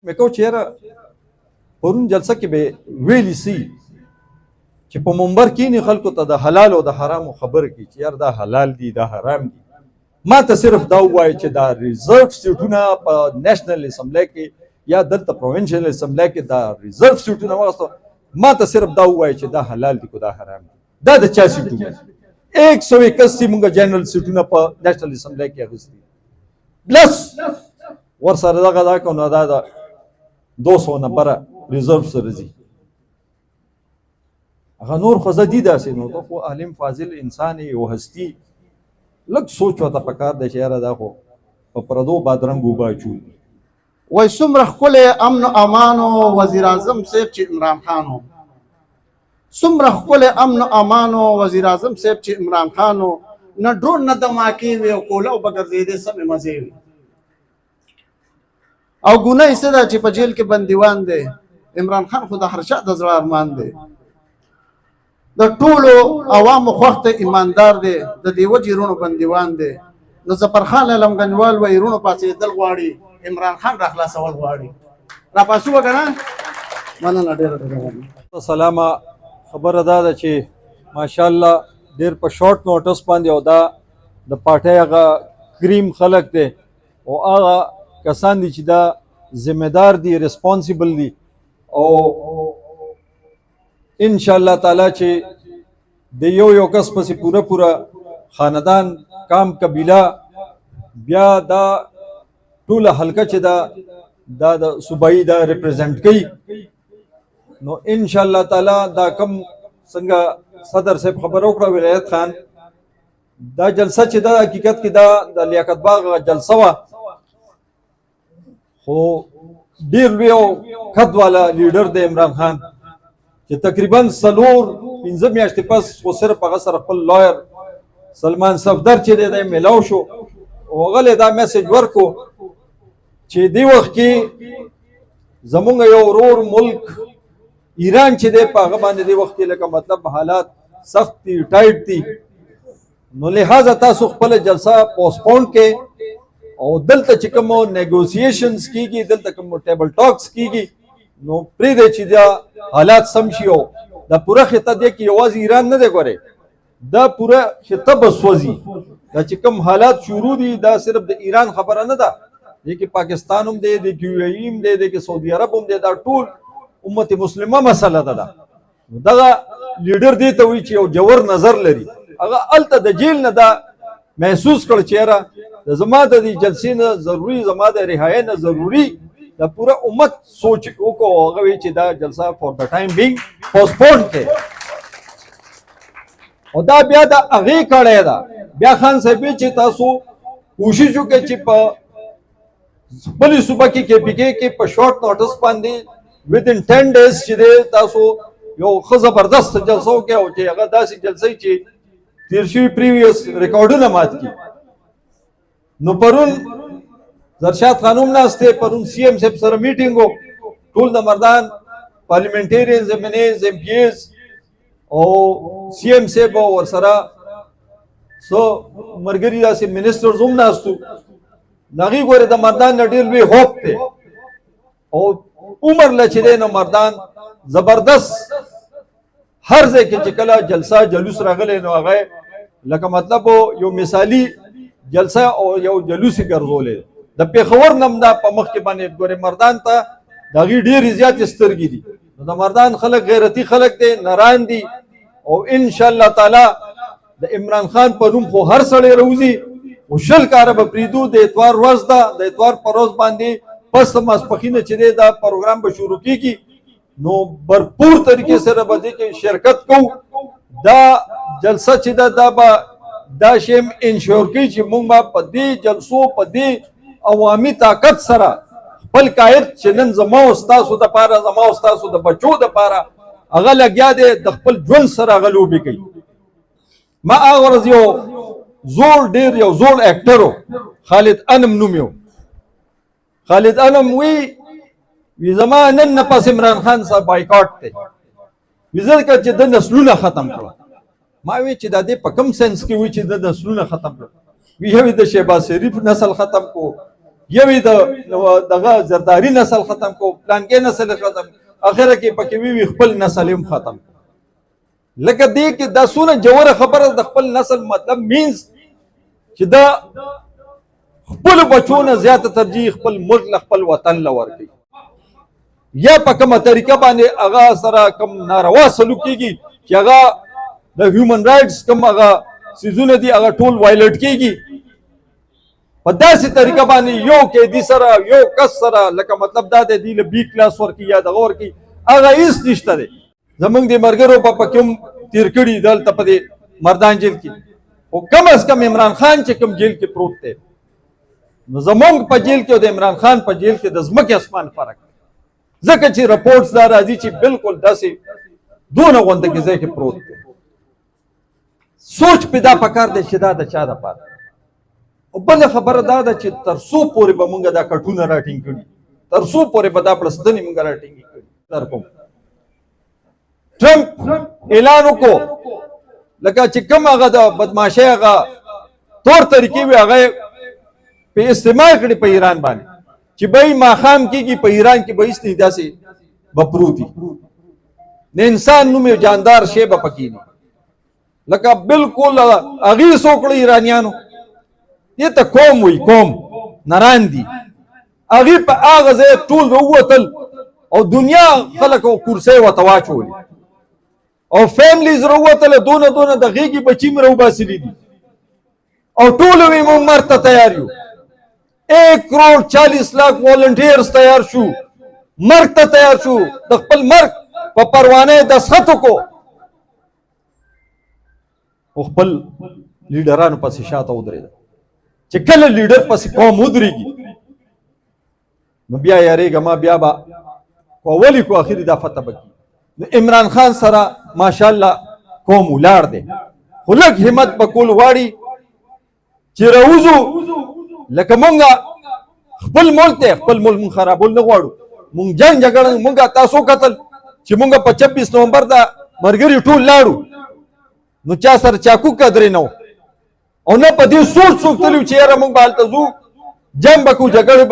مې کو چیرې پرون جلسه کې به ویلی سي چې په منبر کې نه خلکو ته د حلال او د حرام خبره کی چې یار دا حلال دي دا حرام دي. ما ته صرف دا وایي چې دا ریزرو سیټونه په نېشنل اسمبلی کې یا دلته پروینشل اسمبلی کې دا ریزرو سیټونه واغسته. ما ته صرف دا وایي چې دا حلال دي کو دا حرام دي. دا د چا سیټونه 181 موږ جنرال سیټونه په نېشنل اسمبلی کې اخیستي پلس ورسره دغه دا کو نو دا 200 نمبره ریزرو سره ځي. هغه نور خو زه دي داسې نو ته خو عالم فاضل انسان یو هستی لږ سوچ ورته پکار دی چې یاره دا خو په پردو بادرنګ اوبه اچولي. وای څومره ښکلی امن و امان و وزیر اعظم صاحب چې عمران خان و څومره ښکلی امن و امان و وزیر اعظم صاحب چې عمران خان و نه ډرون نه دماکې وې او کوله به ګرځېدې سمې مزې وې او ګناه یې څه ده چې په جیل کې بندیوان دی. عمران خان خو د هر چا د زړه ارمان دی. د ټولو عوامو خوښ ته ایماندار دی. د دې وجې رونو بندیوان دی. نو ظفرخان علمګنوال وایي رونو پاڅېدل غواړي عمران خان را خلاصول غواړي. را پاسو وګڼه مننه ډېره ډېره. سلامه خبره دا ده چې ماشاءالله ډېر په شارټ نوټس باندې او دا د پارټۍ هغه کریم خلک دی او هغه کسان دي چې دا ذمہدار دي ریسپانسیبل دي او ان شاء الله تعالی چې د یو کس پسې پوره خاندان کام قبیله بیا دا ټوله حلقه چې دا د صوبایي دا ریپرزینټ کوي نو ان شاء الله تعالی دا کم څنګه صدر صاحب خبر وکړه ولایت خان دا جلسه چې دا حقیقت کې دا د لیاقت باغ جلسه وه خو ډېر لوی او قد والا لیډر دی عمران خان چې تقریبا 4-5 میاشتې پس خو صرف هغه سره خپل لایر سلمان صفدر چې دی میلاو شو او هغه دا میسج ورکو چې دی وخت کې زمونږ یو ورور ملک ایران چې دی په هغه باندې دی وخت کې لکه مطلب حالات سخت دي ټایټ دي نو لہذا تاسو خپل جلسه پوسټپون کې او دلته چې کوم نیګوسیشنز کیږي دلته کوم ټیبل ټاکس کیږي نو پرې چې دا حالات سم شي او دا پوره خطه دی کې یوازې ایران نه دی ګوري دا پوره خطه بسوځي دا چې کوم حالات شروع دي دا صرف د ایران خبره نه ده دی کې پاکستان هم دی د کیو ای هم دی د سعودي عرب هم دی دا ټول امت مسلمه مسله ده دغه لیډر دی ته وی چې یو جوور نظر لري هغه الته د جیل نه دا محسوس کړ چې را د زما د دې جلسې نه ضروري زما د رهایی نه ضروري د پوره امت سوچ وکړو هغه وی چې دا جلسه فور د ټایم بینګ پوسټپون کړي او دا بیا د هغې کړی ده بیا خان صاحب چې تاسو کوشش وکړئ چې په خپلې صوبه کې کې پی کې په شارټ نوټس باندې within 10 days چې دی تاسو یو ښه زبردست جلسه وکړئ او چې هغه داسې جلسه چې تیر شوي پریویس ریکارډونه مات کړي. نو پرون زرشاد خانم ناست دی پرون سی ایم صاحب سره میټینګ و ټول د مردان پارلیمنټیرینز ایم این ایز ایم پی ایز او سی ایم صاحب ورسره سو ملګري داسې منسټرز هم ناست وو هغې ګورې د مردان نه ډېر لوی هوپ دی او عمر له چې دی نو مردان زبردست هر ځای کې چې کله جلسه جلوس راغلی نو هغه لکه مطلب یو مثالي جلسه او یو جلوس یې ګرځولی د پېښور نم دا په مخ کې باندې ګورې مردان ته د هغې ډېرې زیاتې سترګې دي نو د مردان خلک غیرتي خلک دی نران دي او انشاءالله تعالی د عمران خان په نوم خو هر سړی راوځي او شل کاره به پرېږدو د اتوار ورځ ده د اتوار په ورځ باندې پس د ماسپښینه چې دی دا پروګرام به شروع کېږي نو برپور طریقې سره به دې کې شرکت کوو. دا جلسه چې ده دا به دا شی انشور کوي چې موږ به په دې جلسو په دې عوامي طاقت سره خپل قاید چې نن زما او ستاسو دپاره زما او ستاسو د بچو دپاره هغه لګیا دی د خپل ژوند سره هغه لوبې کوي. ما هغه ورځ یو ډېر یو زوړ اکټر و خالد انم نوم یو خالد انم وی زما نن نه پس عمران خان صاحب بایکاټ دی وی ځکه چې د نسلونه ختم کړه. ما وی چې دا دې په کوم سنس کې وی چې د نسلونه ختم کړه وی هوی د شهباز شریف نسل ختم کو یوې د دغه زرداري نسل ختم کو پلانګې نسل ختم اخره کې پکې وی خپل نسل هم ختم لکه دې کې دا سونه جوړه خبره د خپل نسل مطلب مینز چې دا خپل بچونه زیاته ترجیح خپل ملک خپل وطن لور کوي یا په کومه طریقه باندې هغه سره کوم ناروا سلوک کیږي چې هغه د هیومن رائټس کوم هغه سيزونه دي هغه ټول وایلیټ کیږي په داسې طریقه باندې یو قیدي سره یو کس سره لکه مطلب دا دی له بی کلاس ورکی یا دغه ورکی هغه هیڅ نشته دی زمونږ د مرګرو په کوم تیر کړي دلته په دې مردان جیل کې او کم از کم عمران خان چې کوم جیل کې پروت دی نو زمونږ په جیل کې او د عمران خان په جیل کې د ځمکې اسمان فرق ځکه چې رپورټس دا راځي چې بالکل داسې دونه غونډه کې ځای کې پروت دی سوچ پیدا پکار دی چې دا د چا دپاره او بله خبره دا ده چې تر څو پورې به مونږ دا کټونه راټینګ کړي تر څو پورې به دا پړسدنې مونږ راټینګ کړي در کوم ټرمپ اعلان وکړو لکه چې کوم هغه د بدماشۍ هغه طور طریقې وي هغه په استعمال کړي په ایران باندې چې به ماښام کېږي په ایران کې به هېڅ نه داسې به پروت وي د انسان نوم یو جاندار شی به پکې نه لکه بالکل هغې څه وکړه ایرانیانو دې ته قوم وي قوم نران دي هغې په هغه ځای ټول راووتل او دنیا خلک او کرسۍ ورته واچولې او فیملیز راووتله دونه دونه د غېږې بچي مې راوباسلي دي او ټول وی موږ مرګ ته تیار یو 1,40,00,000 والنټیرز تیار شو مرګ ته تیار شو د خپل مرګ په پروانه دستخط وکړو او خپل لیډرانو پسې شاته ودرېده چې کله لیډر پسې قوم ودرېږي نو بیا یارېږه ما بیا به اولی کو اخري دا فتح بکی نو عمران خان سره ماشاءالله قوم ولاړ دی خو لږ همت به کول غواړي چې راوځو لکه مونږ خپل ملک دی خپل ملک مونږ خرابول نه غواړو مونږ جنګ جګړه مونږ تاسو کتل چې مونږ په 26 نومبر دا مرګري ټول لاړو نو چا سره چاکو قدرې نه او نه په دې سوچ څوک تلو چې یاره مونږ به هلته ځو جنګ به کوو جګړې